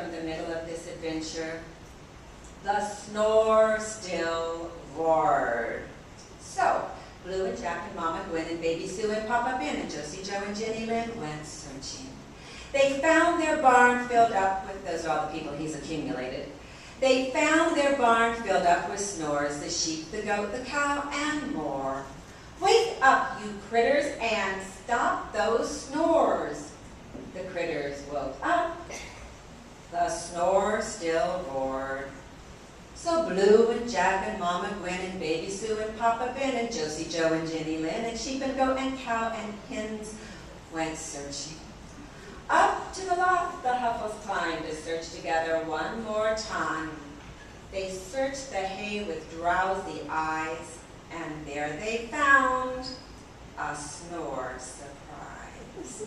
from the middle of this adventure, the snore still roared. So, Blue and Jack and Mama Gwen and Baby Sue and Papa Ben and Josie Joe and Jenny Lynn went searching. They found their barn filled up with, those are all the people he's accumulated. They found their barn filled up with snores, the sheep, the goat, the cow, and more. Wake up, you critters, and stop those snores. The critters woke up. The snore still roared. So Blue and Jack and Mama Gwen and Baby Sue and Papa Ben and Josie Joe and Jenny Lynn and sheep and goat and cow and hens went searching. Up to the loft the Huffles climbed to search together one more time. They searched the hay with drowsy eyes, and there they found a snore surprise.